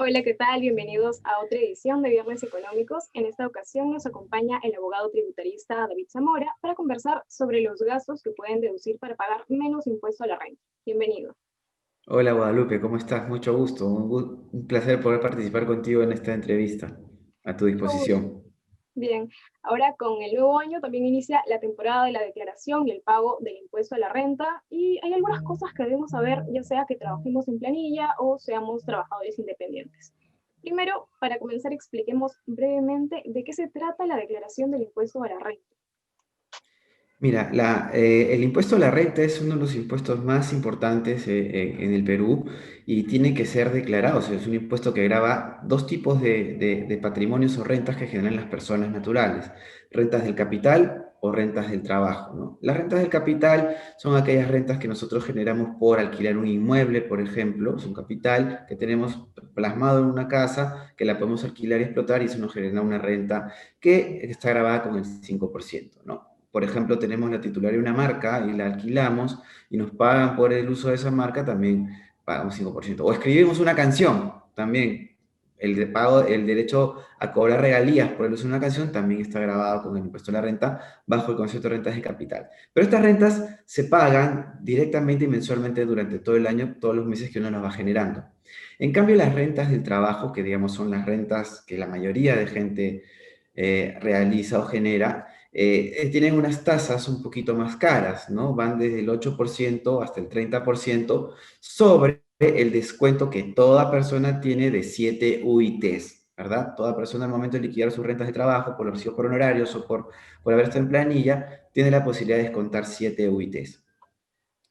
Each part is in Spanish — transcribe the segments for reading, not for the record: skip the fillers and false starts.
Hola, ¿qué tal? Bienvenidos a otra edición de Viernes Económicos. En esta ocasión nos acompaña el abogado tributarista David Zamora para conversar sobre los gastos que pueden deducir para pagar menos impuesto a la renta. Bienvenido. Hola Guadalupe, ¿cómo estás? Mucho gusto. Un placer poder participar contigo en esta entrevista. A tu Mucho gusto. disposición. Bien, ahora con el nuevo año también inicia la temporada de la declaración y el pago del impuesto a la renta y hay algunas cosas que debemos saber, ya sea que trabajemos en planilla o seamos trabajadores independientes. Primero, para comenzar, expliquemos brevemente de qué se trata la declaración del impuesto a la renta. Mira, el impuesto a la renta es uno de los impuestos más importantes en el Perú y tiene que ser declarado. O sea, es un impuesto que grava dos tipos de patrimonios o rentas que generan las personas naturales: rentas del capital o rentas del trabajo, ¿no? Las rentas del capital son aquellas rentas que nosotros generamos por alquilar un inmueble, por ejemplo. Es un capital que tenemos plasmado en una casa que la podemos alquilar y explotar, y eso nos genera una renta que está grabada con el 5%, ¿no? Por ejemplo, tenemos la titularidad de una marca y la alquilamos y nos pagan por el uso de esa marca, también pagamos 5%. O escribimos una canción, también el derecho a cobrar regalías por el uso de una canción también está grabado con el impuesto a la renta bajo el concepto de rentas de capital. Pero estas rentas se pagan directamente y mensualmente durante todo el año, todos los meses que uno las va generando. En cambio, las rentas del trabajo, que digamos son las rentas que la mayoría de gente realiza o genera, tienen unas tasas un poquito más caras, ¿no? Van desde el 8% hasta el 30% sobre el descuento que toda persona tiene de 7 UITs, ¿verdad? Toda persona al momento de liquidar sus rentas de trabajo por los recibos por honorarios o por haber estado en planilla, tiene la posibilidad de descontar 7 UITs.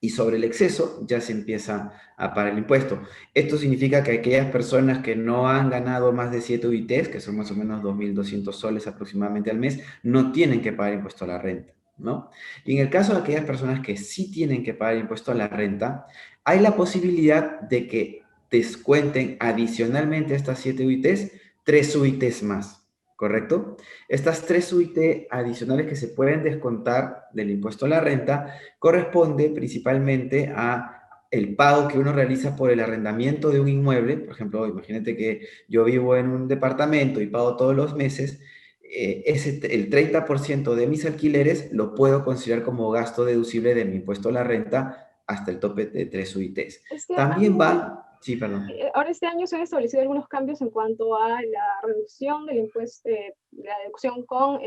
Y sobre el exceso ya se empieza a pagar el impuesto. Esto significa que aquellas personas que no han ganado más de 7 UITs, que son más o menos 2.200 soles aproximadamente al mes, no tienen que pagar impuesto a la renta, ¿no? Y en el caso de aquellas personas que sí tienen que pagar impuesto a la renta, hay la posibilidad de que descuenten adicionalmente a estas 7 UITs 3 UITs más, ¿correcto? Estas 3 UIT adicionales que se pueden descontar del impuesto a la renta corresponde principalmente a el pago que uno realiza por el arrendamiento de un inmueble. Por ejemplo, imagínate que yo vivo en un departamento y pago todos los meses. El 30% de mis alquileres lo puedo considerar como gasto deducible de mi impuesto a la renta hasta el tope de 3 UITs. Este También año van, sí, perdón. Ahora este año se han establecido algunos cambios en cuanto a la reducción del impuesto, la deducción con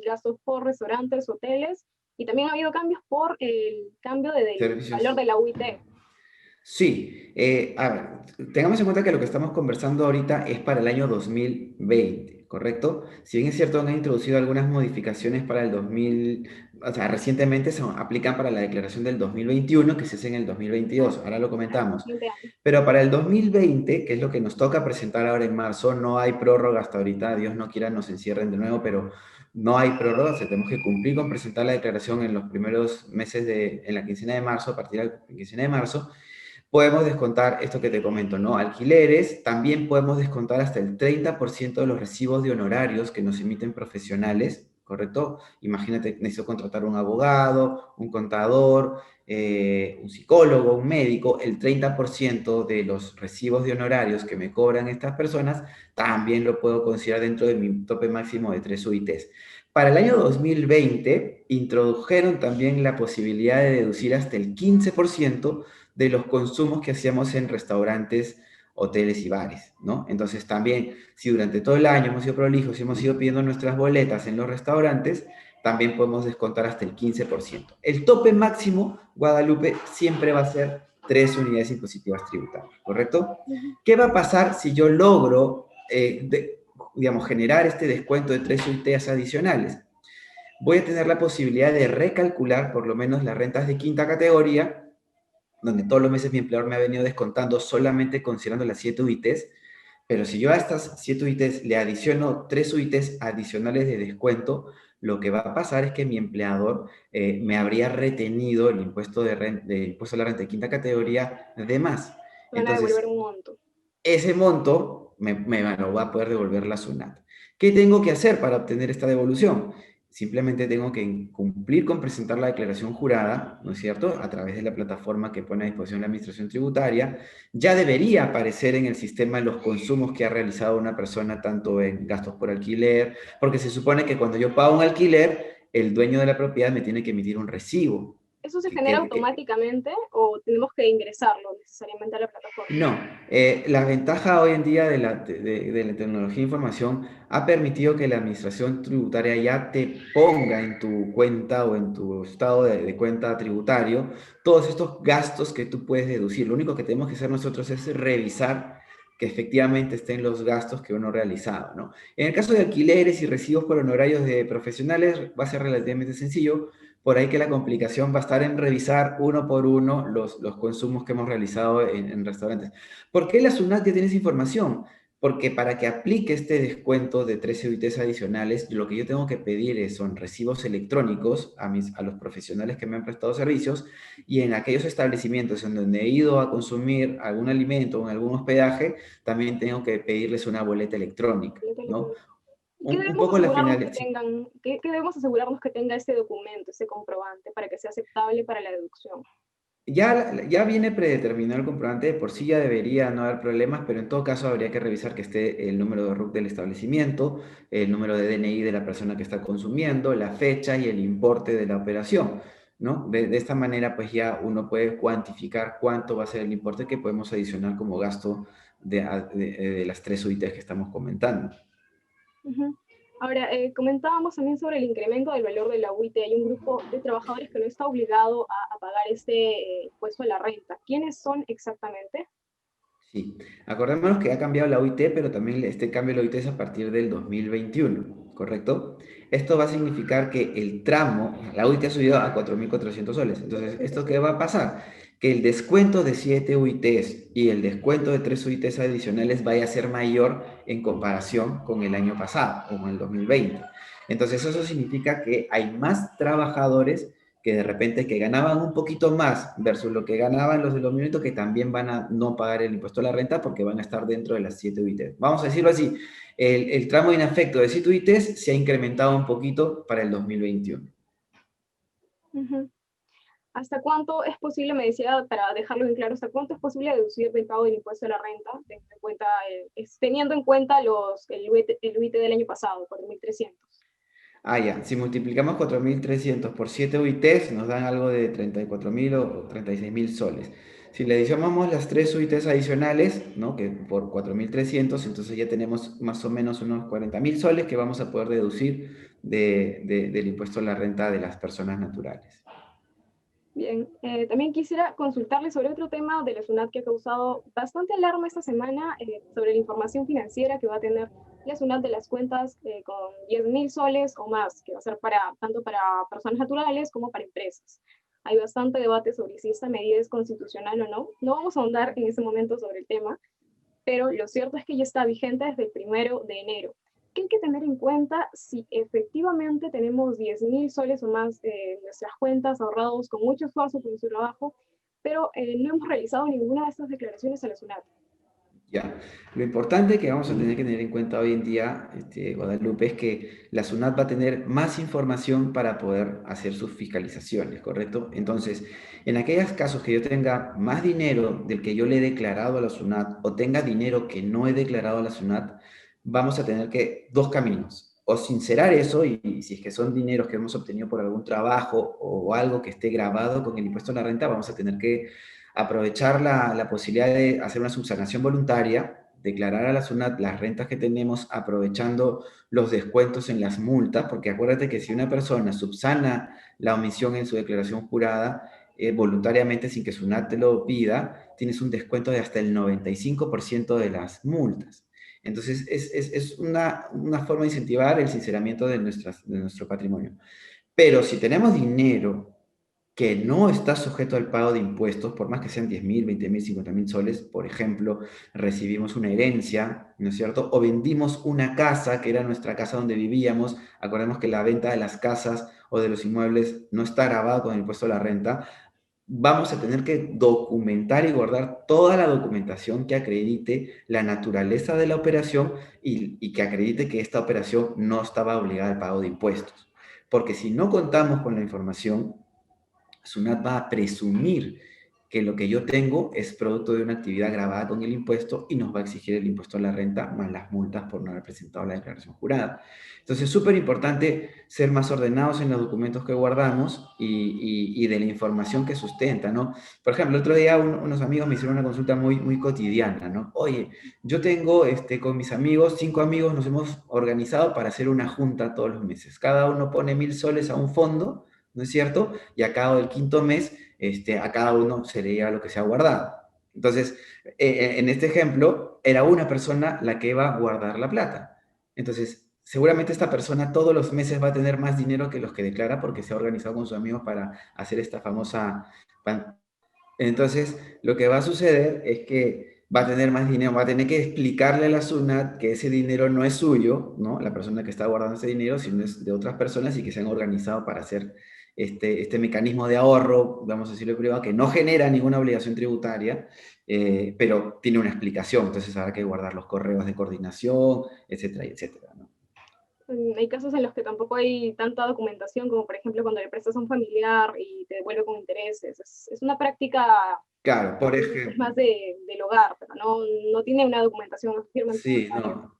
gastos por restaurantes, hoteles, y también ha habido cambios por el cambio del valor Servicios. de la UIT. Sí, a ver, tengamos en cuenta que lo que estamos conversando ahorita es para el año 2020, ¿correcto? Si bien es cierto, han introducido algunas modificaciones para el 2000, o sea, recientemente se aplican para la declaración del 2021, que se hace en el 2022, ahora lo Claro, comentamos. 20 años. Pero para el 2020, que es lo que nos toca presentar ahora en marzo, no hay prórroga hasta ahorita. Dios no quiera nos encierren de nuevo, pero no hay prórroga. O sea, tenemos que cumplir con presentar la declaración en los primeros meses en la quincena de marzo, a partir de la quincena de marzo. Podemos descontar esto que te comento, ¿no? Alquileres, también podemos descontar hasta el 30% de los recibos de honorarios que nos emiten profesionales, ¿correcto? Imagínate, necesito contratar un abogado, un contador, un psicólogo, un médico. El 30% de los recibos de honorarios que me cobran estas personas también lo puedo considerar dentro de mi tope máximo de 3 UITs. Para el año 2020 introdujeron también la posibilidad de deducir hasta el 15% de los consumos que hacíamos en restaurantes, hoteles y bares, ¿no? Entonces también, si durante todo el año hemos sido prolijos y hemos ido pidiendo nuestras boletas en los restaurantes, también podemos descontar hasta el 15%. El tope máximo, Guadalupe, siempre va a ser 3 unidades impositivas tributarias, ¿correcto? ¿Qué va a pasar si yo logro, digamos, generar este descuento de 3 UITs adicionales? Voy a tener la posibilidad de recalcular por lo menos las rentas de quinta categoría, donde todos los meses mi empleador me ha venido descontando solamente considerando las 7 UITs, pero si yo a estas 7 UITs le adiciono 3 UITs adicionales de descuento, lo que va a pasar es que mi empleador me habría retenido el impuesto de impuesto a la renta de quinta categoría de más. Van a devolver Entonces, un monto. ese monto me lo va a poder devolver la SUNAT. ¿Qué tengo que hacer para obtener esta devolución? simplemente tengo que cumplir con presentar la declaración jurada, ¿no es cierto?, a través de la plataforma que pone a disposición la Administración Tributaria. Ya debería aparecer en el sistema los consumos que ha realizado una persona, tanto en gastos por alquiler, porque se supone que cuando yo pago un alquiler, el dueño de la propiedad me tiene que emitir un recibo. ¿Eso se Que, genera que, automáticamente o tenemos que ingresarlo necesariamente a la plataforma? no, la ventaja hoy en día de la tecnología de información ha permitido que la administración tributaria ya te ponga en tu cuenta o en tu estado de cuenta tributario todos estos gastos que tú puedes deducir. Lo único que tenemos que hacer nosotros es revisar que efectivamente estén los gastos que uno ha realizado, ¿no? En el caso de alquileres y recibos por honorarios de profesionales va a ser relativamente sencillo. Por ahí que la complicación va a estar en revisar uno por uno los consumos que hemos realizado en restaurantes. ¿Por qué la SUNAT ya tiene esa información? Porque para que aplique este descuento de 13 UITs adicionales, lo que yo tengo que pedir son recibos electrónicos a los profesionales que me han prestado servicios, y en aquellos establecimientos en donde he ido a consumir algún alimento o en algún hospedaje, también tengo que pedirles una boleta electrónica, ¿no? ¿Y qué Un debemos poco la asegurarnos que finalidad. tengan, qué debemos asegurarnos que tenga este documento, este comprobante, para que sea aceptable para la deducción? Ya viene predeterminado el comprobante, de por sí ya debería no haber problemas, pero en todo caso habría que revisar que esté el número de RUC del establecimiento, el número de DNI de la persona que está consumiendo, la fecha y el importe de la operación, ¿no? De esta manera, pues ya uno puede cuantificar cuánto va a ser el importe que podemos adicionar como gasto de las 3 UITs que estamos comentando. Ujú. Ahora, comentábamos también sobre el incremento del valor de la UIT. Hay un grupo de trabajadores que no está obligado a pagar este impuesto a la renta. ¿Quiénes son exactamente? Sí, acordémonos que ha cambiado la OIT, pero también este cambio de la OIT es a partir del 2021, ¿correcto? Esto va a significar que el tramo, la OIT ha subido a 4.400 soles. Entonces, ¿esto qué va a pasar? Que el descuento de 7 UITs y el descuento de 3 UITs adicionales vaya a ser mayor en comparación con el año pasado, o con el 2020. Entonces, eso significa que hay más trabajadores que de repente que ganaban un poquito más versus lo que ganaban los de los minutos, que también van a no pagar el impuesto a la renta porque van a estar dentro de las 7 UITs. Vamos a decirlo así, el tramo inafecto de 7 UITs se ha incrementado un poquito para el 2021. Ujú. ¿Hasta cuánto es posible, me decía, para dejarlo bien claro, hasta cuánto es posible deducir del pago del impuesto a la renta, teniendo en cuenta el UIT del año pasado, 4.300? Ah, ya, si multiplicamos 4.300 por 7 UITs, nos dan algo de 34.000 o 36.000 soles. Si le adicionamos las 3 UITs adicionales, ¿no?, que por 4.300, entonces ya tenemos más o menos unos 40.000 soles que vamos a poder deducir del impuesto a la renta de las personas naturales. Bien, también quisiera consultarle sobre otro tema de la SUNAT que ha causado bastante alarma esta semana, sobre la información financiera que va a tener la SUNAT de las cuentas con 10.000 soles o más, que va a ser tanto para personas naturales como para empresas. Hay bastante debate sobre si esta medida es constitucional o no. No vamos a ahondar en ese momento sobre el tema, pero lo cierto es que ya está vigente desde el 1 de enero. ¿Qué hay que tener en cuenta si efectivamente tenemos 10.000 soles o más en nuestras cuentas ahorrados con mucho esfuerzo por nuestro trabajo, pero no hemos realizado ninguna de estas declaraciones a la SUNAT? Ya, lo importante que vamos a tener que tener en cuenta hoy en día, Guadalupe, es que la SUNAT va a tener más información para poder hacer sus fiscalizaciones, ¿correcto? Entonces, en aquellos casos que yo tenga más dinero del que yo le he declarado a la SUNAT o tenga dinero que no he declarado a la SUNAT, vamos a tener que dos caminos. O sincerar eso, y si es que son dineros que hemos obtenido por algún trabajo o algo que esté grabado con el impuesto a la renta, vamos a tener que aprovechar la posibilidad de hacer una subsanación voluntaria, declarar a la SUNAT las rentas que tenemos aprovechando los descuentos en las multas, porque acuérdate que si una persona subsana la omisión en su declaración jurada, voluntariamente sin que SUNAT te lo pida, tienes un descuento de hasta el 95% de las multas. Entonces, es una forma de incentivar el sinceramiento de nuestro patrimonio. Pero si tenemos dinero que no está sujeto al pago de impuestos, por más que sean 10.000, 20.000, 50.000 soles, por ejemplo, recibimos una herencia, ¿no es cierto? O vendimos una casa, que era nuestra casa donde vivíamos. Acordemos que la venta de las casas o de los inmuebles no está grabada con el impuesto a la renta. Vamos a tener que documentar y guardar toda la documentación que acredite la naturaleza de la operación y que acredite que esta operación no estaba obligada al pago de impuestos. Porque si no contamos con la información, SUNAT va a presumir que lo que yo tengo es producto de una actividad grabada con el impuesto y nos va a exigir el impuesto a la renta más las multas por no haber presentado la declaración jurada. Entonces es súper importante ser más ordenados en los documentos que guardamos y de la información que sustenta, ¿no? Por ejemplo, el otro día unos amigos me hicieron una consulta muy cotidiana, ¿no? Oye, yo tengo con mis amigos, 5 amigos, nos hemos organizado para hacer una junta todos los meses. Cada uno pone 1.000 soles a un fondo, ¿no es cierto? Y a cabo del quinto mes, a cada uno se le llega lo que se ha guardado. Entonces, en este ejemplo, era una persona la que iba a guardar la plata. Entonces, seguramente esta persona todos los meses va a tener más dinero que los que declara porque se ha organizado con sus amigos para hacer esta famosa... Entonces, lo que va a suceder es que va a tener más dinero, va a tener que explicarle a la SUNAT que ese dinero no es suyo, ¿no? La persona que está guardando ese dinero, sino es de otras personas y que se han organizado para hacer este mecanismo de ahorro, vamos a decirlo privado, que no genera ninguna obligación tributaria, pero tiene una explicación. Entonces habrá que guardar los correos de coordinación, etcétera, etcétera, ¿no? Hay casos en los que tampoco hay tanta documentación, como por ejemplo cuando le prestas a un familiar y te devuelve con intereses. Es una práctica Claro, por es ejemplo, más del hogar, pero no tiene una documentación, no firma en sí, notario. no.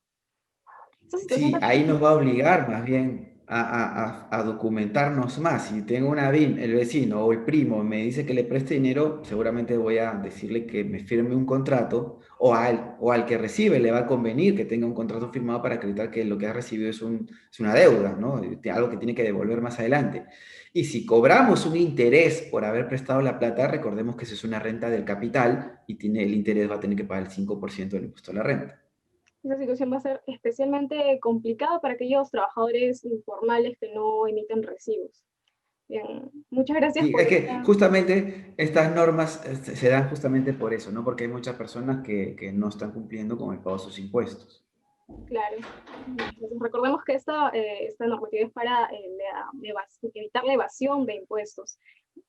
Esa situación Sí, también ahí es nos va a obligar más bien a documentarnos más. Si tengo el vecino o el primo me dice que le preste dinero, seguramente voy a decirle que me firme un contrato o al que recibe le va a convenir que tenga un contrato firmado para acreditar que lo que ha recibido es una deuda, ¿no? Algo que tiene que devolver más adelante. Y si cobramos un interés por haber prestado la plata, recordemos que eso es una renta del capital y el interés va a tener que pagar el 5% del impuesto a la renta. esa situación va a ser especialmente complicada para aquellos trabajadores informales que no emiten recibos. Bien, muchas gracias Sí, por es que esta, justamente estas normas se dan justamente por eso, ¿no? Porque hay muchas personas que no están cumpliendo con el pago de sus impuestos. claro. Entonces, recordemos que esta normativa es para evitar la evasión de impuestos.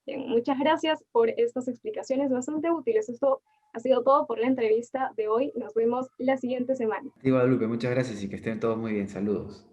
Bien, muchas gracias por estas explicaciones bastante útiles. Esto ha sido todo por la entrevista de hoy. Nos vemos la siguiente semana. Sí, Guadalupe, muchas gracias y que estén todos muy bien. Saludos.